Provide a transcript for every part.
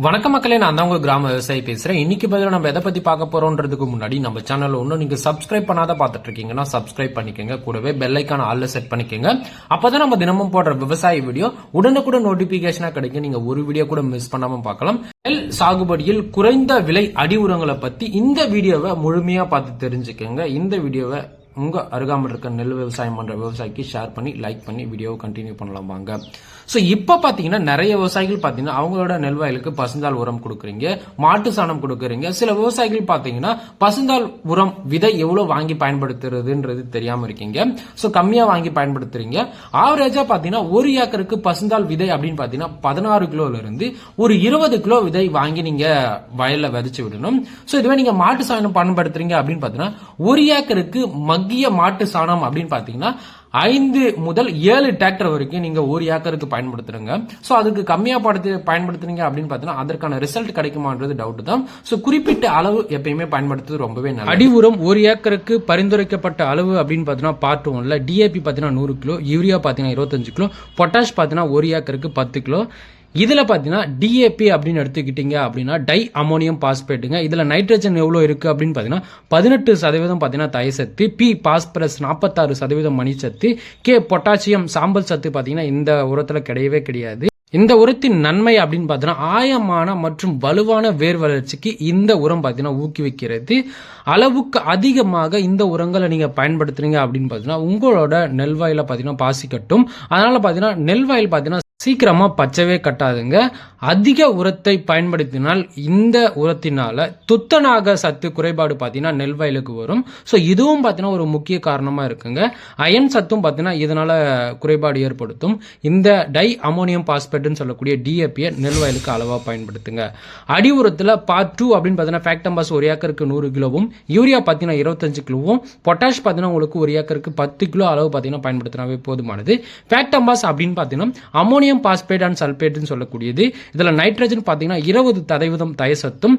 வணக்கம் மக்களே, நான் தான் உங்க கிராம விவசாயி பேசுறேன். இன்னைக்கு பதில நம்ம எதை பத்தி பார்க்க போறோம்ன்றதுக்கு முன்னாடி நம்ம சேனல்ல ஒன்னும் நீங்க சப்ஸ்கிரைப் பண்ணாத பாத்துட்டு இருக்கீங்கன்னா சப்ஸ்கிரைப் பண்ணிக்கோங்க. கூடவே பெல் ஐக்கான ஆல்ல செட் பண்ணிக்கோங்க. அப்பதான் நம்ம தினமும் போடுற விவசாய வீடியோ உடனுக்குடன் நோட்டிபிகேஷனா கிடைக்கும். நீங்க ஒரு வீடியோ கூட மிஸ் பண்ணாம பார்க்கலாம். நெல் சாகுபடியில் குறைந்த விலை அடி உரங்களை பத்தி இந்த வீடியோவை முழுமையா பார்த்து தெரிஞ்சுக்கோங்க. இந்த வீடியோவை உங்க அருகாமல் இருக்க நெல் விவசாயம் பண்ற விவசாயிக்கு ஷேர் பண்ணி லைக் பண்ணி வீடியோவை கண்டினியூ பண்ணலாம் வாங்க. சோ இப்ப பாத்தீங்கன்னா நிறைய விவசாயிகள் பாத்தீங்கன்னா அவங்களோட நெல் வயலுக்கு பசுந்தாள் உரம் கொடுக்குறீங்க, மாட்டு சாணம் கொடுக்குறீங்க. சில விவசாயிகள் பாத்தீங்கன்னா பசுந்தாள் உரம் விதை எவ்வளவு வாங்கி பயன்படுத்துறதுன்றது தெரியாம இருக்கீங்க. சோ கம்மியா வாங்கி பயன்படுத்துறீங்க. ஆவரேஜா பாத்தீங்கன்னா ஒரு ஏக்கருக்கு பசுந்தாள் விதை அப்படின்னு பாத்தீங்கன்னா 16 கிலோல இருந்து ஒரு 20 கிலோ விதை வாங்கி நீங்க வயல்ல விதைச்சு விடணும். சோ இதுவே நீங்க மாட்டு சாணம் பயன்படுத்துறீங்க அப்படின்னு பாத்தீங்கன்னா ஒரு ஏக்கருக்கு மக்கிய மாட்டு சாணம் அப்படின்னு பாத்தீங்கன்னா 5 முதல் 7 டிராக்டர் வரைக்கும் நீங்க ஒரு ஏக்கருக்கு பயன்படுத்துறீங்க. சோ அதுக்கு கம்மியா பயன்படுத்துறீங்க அப்படின்னு பாத்தீங்கன்னா அதற்கான ரிசல்ட் கிடைக்குமான்றது டவுட் தான். சோ குறிப்பிட்ட அளவு எப்பயுமே பயன்படுத்துறது ரொம்பவே நல்லது. அடி உரம் ஒரு ஏக்கருக்கு பரிந்துரைக்கப்பட்ட அளவு அப்படின்னு பாத்தீங்கன்னா பார்ட் 1ல டிஏபி பாத்தீங்கன்னா 100 கிலோ, யூரியா பாத்தீங்கன்னா 25 கிலோ, பொட்டாஷ் பாத்தீங்கன்னா ஒரு ஏக்கருக்கு 10 கிலோ. இதுல பாத்தீங்கன்னா டிஏபி அப்படின்னு எடுத்துக்கிட்டீங்க அப்படின்னா டை அமோனியம் பாஸ்பேட்டுங்க. இதுல நைட்ரஜன் எவ்வளவு இருக்கு அப்படின்னு பாத்தீங்கன்னா 18% பாத்தீங்கன்னா தயிர் சத்து, பி பாஸ்பரஸ் 46% மணிச்சத்து, கே பொட்டாசியம் சாம்பல் சத்து பாத்தீங்கன்னா இந்த உரத்துல கிடையவே கிடையாது. இந்த உரத்தின் நன்மை அப்படின்னு பாத்தீங்கன்னா ஆயமான மற்றும் வலுவான வேர் வளர்ச்சிக்கு இந்த உரம் பாத்தீங்கன்னா ஊக்குவிக்கிறது. அளவுக்கு அதிகமாக இந்த உரங்களை நீங்க பயன்படுத்துறீங்க அப்படின்னு பாத்தீங்கன்னா உங்களோட நெல்வாயில பாத்தீங்கன்னா பாசி கட்டும். அதனால பாத்தீங்கன்னா நெல்வாயில் பாத்தீங்கன்னா சீக்கிரமா பச்சவே கட்டாதுங்க. அதிக உரத்தை பயன்படுத்தினால் இந்த உரத்தினால துத்தநாக சத்து குறைபாடு பாத்தீங்கன்னா நெல் வயலுக்கு வரும். சோ இதுவும் பாத்தீங்கன்னா ஒரு முக்கிய காரணமா இருக்குங்க. அயன் சத்தும் பாத்தீங்கன்னா இதனால குறைபாடு ஏற்படுத்தும். இந்த டை அமோனியம் பாஸ்பேட்னு சொல்லக்கூடிய டிஏபியை நெல் வயலுக்கு அளவா பயன்படுத்துங்க. அடி உரத்துல பார்ட் 2 அப்படின்னு பாத்தீங்கன்னா ஃபேக்டம்பாஸ் ஒரு ஏக்கருக்கு 100 கிலோவும், யூரியா பாத்தீங்கன்னா 25 கிலோவும், பொட்டாஷ் பாத்தீங்கன்னா உங்களுக்கு ஒரு ஏக்கருக்கு 10 கிலோ அளவு பாத்தீங்கன்னா பயன்படுத்தினாவே போதுமானது. ஃபேக்டம்பாஸ் அப்படின்னு பாத்தீங்கன்னா அமோனியம் பாஸ்பேட் அண்ட் சல்பேட் சொல்லக்கூடியது. இதுல நைட்ரஜன் பாத்தீங்கன்னா 20% தயிர் சத்தும்,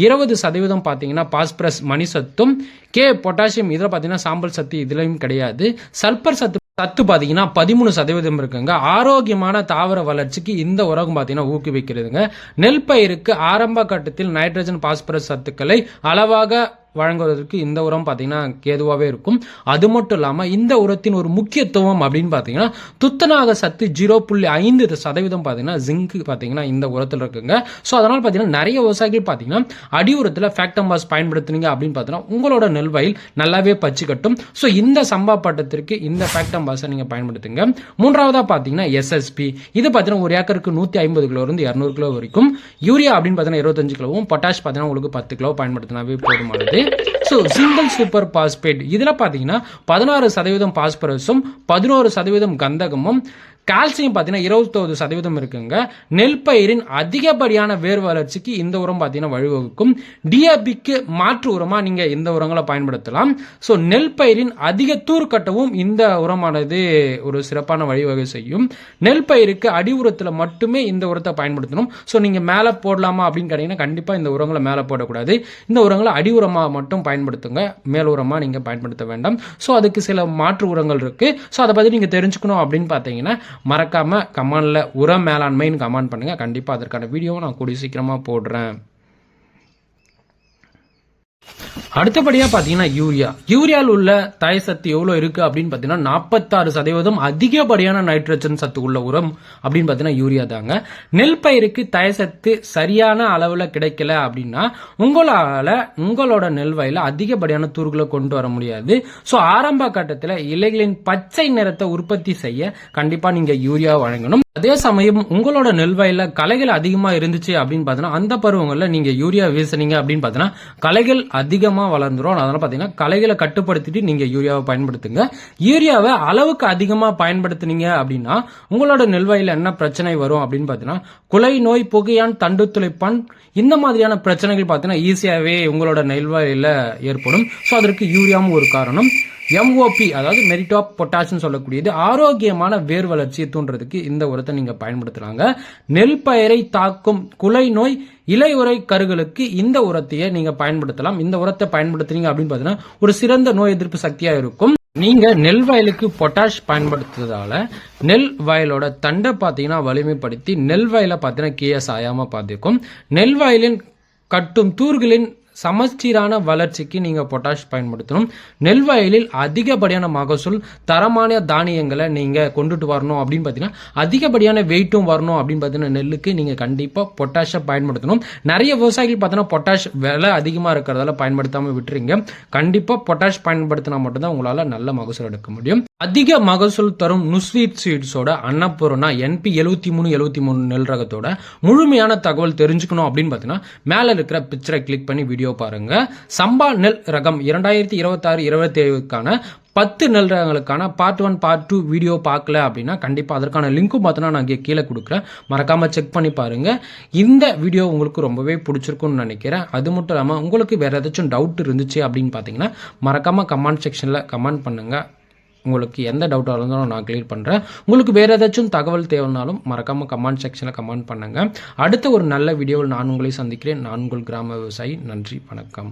20% பாத்தீங்கன்னா பாஸ்பரஸ் மணி சத்தும், கே பொட்டாசியம் இதுல பாத்தீங்கன்னா சாம்பல் சத்து இதுலயும் கிடையாது. சல்பர் சத்து பாத்தீங்கன்னா 13% இருக்குங்க. ஆரோக்கியமான தாவர வளர்ச்சிக்கு இந்த உரம் பாத்தீங்கன்னா ஊக்குவிக்கிறதுங்க. நெல் பயிருக்கு ஆரம்ப கட்டத்தில் நைட்ரஜன் பாஸ்பரஸ் சத்துக்களை அளவாக வழங்குவதற்கு இந்த உரம் பாத்தீங்கன்னா கேதுவாவே இருக்கும். அது மட்டும் இல்லாம இந்த உரத்தின் ஒரு முக்கியத்துவம் அப்படின்னு பாத்தீங்கன்னா துத்தநாக சத்து 0.5% பாத்தீங்கன்னா ஜிங்க் பாத்தீங்கன்னா இந்த உரத்துல இருக்குங்க. சோ அதனால பாத்தீங்கன்னா நிறைய விவசாயிகள் பாத்தீங்கன்னா அடி உரத்துல ஃபேக்டம்பாஸ் பயன்படுத்துனீங்க அப்படின்னு பாத்தீங்கன்னா உங்களோட நெல் வயல் நல்லாவே பச்சு கட்டும். சோ இந்த சம்பா பட்டத்திற்கு இந்த ஃபேக்டம்பாஸை நீங்க பயன்படுத்துங்க. மூன்றாவதா பாத்தீங்கன்னா எஸ்எஸ்பி. இது பாத்தீங்கன்னா ஒரு ஏக்கருக்கு 150 கிலோ இருந்து 200 கிலோ வரைக்கும். யூரியா அப்படின்னு பாத்தீங்கன்னா 25 கிலோவும், பொட்டாஷ் பாத்தீங்கன்னா உங்களுக்கு 10 கிலோ பயன்படுத்தினாவே போதுமானது. சோ சிங்கிள் சூப்பர் பாஸ்பேட் இதுல பாத்தீங்கன்னா 16% பாஸ்பரஸும், 11% கந்தகமும், கால்சியம் பாத்தீங்கன்னா 21% இருக்குங்க. நெல் பயிரின் அதிகப்படியான வேர் வளர்ச்சிக்கு இந்த உரம் பாத்தீங்கன்னா வழிவகுக்கும். டிஏபிக்கு மாற்று உரமா நீங்க இந்த உரங்களை பயன்படுத்தலாம். சோ நெல் பயிரின் அதிக தூர் கட்டவும் இந்த உரமானது ஒரு சிறப்பான வழிவகை செய்யும். நெல் பயிருக்கு அடி உரத்துல மட்டுமே இந்த உரத்தை பயன்படுத்தணும். சோ நீங்க மேல போடலாமா அப்படின்னு கேட்டீங்கன்னா கண்டிப்பா இந்த உரங்களை மேல போடக்கூடாது. இந்த உரங்களை அடி உரமா மட்டும் பயன்படுத்துங்க, மேல் உரமா நீங்க பயன்படுத்த வேண்டாம். சோ அதுக்கு சில மாற்று உரங்கள் இருக்கு. சோ அதை பத்தி நீங்க தெரிஞ்சுக்கணும் அப்படின்னு பாத்தீங்கன்னா மறக்காம கமெண்ட்ல உர மேலாண்மைன்னு கமெண்ட் பண்ணுங்க. கண்டிப்பா அதற்கான வீடியோவை நான் கூடிய சீக்கிரமா போடுறேன். அடுத்தபடியா பாத்தீங்கன்னா யூரியாவில் உள்ள தயிர் சத்து எவ்வளவு இருக்கு அப்படின்னு பாத்தீங்கன்னா 46% அதிகப்படியான நைட்ரஜன் சத்து உள்ள உரம் அப்படின்னு பாத்தீங்கன்னா யூரியா தாங்க. நெல் பயிருக்கு தயிர் சத்து சரியான அளவுல கிடைக்கல அப்படின்னா உங்களோட நெல் வயல அதிகப்படியான தூர்களை கொண்டு வர முடியாது. சோ ஆரம்ப கட்டத்துல இலைகளின் பச்சை நிறத்தை உற்பத்தி செய்ய கண்டிப்பா நீங்க யூரியா வழங்கணும். அதே சமயம் உங்களோட நெல் வயல்ல களைகள் அதிகமா இருந்துச்சு அப்படின்னு பாத்தீங்கன்னா அந்த பருவங்கள்ல நீங்க யூரியா வீசுனீங்க அப்படின்னு பாத்தீங்கன்னா களைகள் அதிகமா வளர்ந்துரும். அதனால பாத்தீங்கன்னா களைகளை கட்டுப்படுத்திட்டு நீங்க யூரியாவை பயன்படுத்துங்க. யூரியாவை அளவுக்கு அதிகமா பயன்படுத்தினீங்க அப்படின்னா உங்களோட நெல் வயல்ல என்ன பிரச்சனை வரும் அப்படின்னு பாத்தீங்கன்னா குலை நோய், புகையான், தண்டு துளைப்பான் இந்த மாதிரியான பிரச்சனைகள் பாத்தீங்கன்னா ஈஸியாவே உங்களோட நெல் வயல்ல ஏற்படும். சோ அதற்கு யூரியாவும் ஒரு காரணம். எம்ஓபி அதாவது மெரிட் ஆஃப் பொட்டாஷ் சொல்லக்கூடியது ஆரோக்கியமான வேர் வளர்ச்சியை தூண்டுறதுக்கு இந்த உரத்தை நீங்க பயன்படுத்துறாங்க. நெல் பயிரை தாக்கும் குலை நோய், இலையுறை கருகளுக்கு இந்த உரத்தையே நீங்க பயன்படுத்தலாம். இந்த உரத்தை பயன்படுத்துறீங்க அப்படின்னு பாத்தீங்கன்னா ஒரு சிறந்த நோய் எதிர்ப்பு சக்தியா இருக்கும். நீங்க நெல் வயலுக்கு பொட்டாஷ் பயன்படுத்துறதால நெல் வயலோட தண்டை பார்த்தீங்கன்னா வலிமைப்படுத்தி நெல் வயலை பார்த்தீங்கன்னா கீழே சாயாம பார்த்துக்கும். நெல் வயலின் கட்டும் தூர்களின் சமச்சீரான வளர்ச்சிக்கு நீங்க பொட்டாஷ் பயன்படுத்தணும். நெல் வயலில் அதிகப்படியான மகசூல், தரமான தானியங்களை நீங்க கொண்டுட்டு வரணும் அப்படின்னு பார்த்தீங்கன்னா, அதிகப்படியான வெயிட்டும் வரணும் அப்படின்னு பார்த்தீங்கன்னா நெல்லுக்கு நீங்க கண்டிப்பா பொட்டாஷை பயன்படுத்தணும். நிறைய விவசாயிகள் பார்த்தீங்கன்னா பொட்டாஷ் விலை அதிகமா இருக்கிறதால பயன்படுத்தாம விட்டுறீங்க. கண்டிப்பா பொட்டாஷ் பயன்படுத்தினா மட்டும்தான் உங்களால நல்ல மகசூல் எடுக்க முடியும். அதிக மகசூல் தரும் நுஸ்வீட் சீட்ஸோட அன்னபூர்ணா NP 7373 நெல் ரகத்தோட முழுமையான தகவல் தெரிஞ்சுக்கணும் அப்படின்னு பார்த்தீங்கன்னா மேல இருக்கிற பிக்சரை கிளிக் பண்ணி வீடியோ பாருங்க. சம்பா நெல் ரகம் 2026-27க்கான 10 நெல் ரகங்களுக்கான பார்ட் 1 பார்ட் 2 வீடியோ பார்க்கல அப்படின்னா கண்டிப்பா அதற்கான லிங்க்கும் பார்த்தோன்னா நான் இங்கே கீழே கொடுக்குறேன். மறக்காம செக் பண்ணி பாருங்க. இந்த வீடியோ உங்களுக்கு ரொம்பவே பிடிச்சிருக்கும்னு நினைக்கிறேன். அது மட்டும் இல்லாமல் உங்களுக்கு வேற ஏதாச்சும் டவுட் இருந்துச்சு அப்படின்னு பார்த்தீங்கன்னா மறக்காம கமெண்ட் செக்ஷன்ல கமெண்ட் பண்ணுங்க. உங்களுக்கு எந்த டவுட்டாக இருந்தாலும் நான் கிளியர் பண்ணுறேன். உங்களுக்கு வேறு ஏதாச்சும் தகவல் தேவைனாலும் மறக்காமல் கமெண்ட் செக்ஷனில் கமெண்ட் பண்ணுங்கள். அடுத்த ஒரு நல்ல வீடியோவில் நான் உங்களை சந்திக்கிறேன். நான் உங்கள் கிராம விவசாயி. நன்றி, வணக்கம்.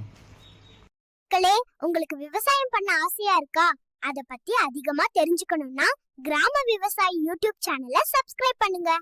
உங்களுக்கு விவசாயம் பண்ண ஆசையா இருக்கா? அத பத்தி அதிகமா தெரிஞ்சுக்கணும்னா கிராம விவசாயி யூடியூப் சேனலை சப்ஸ்கிரைப் பண்ணுங்க.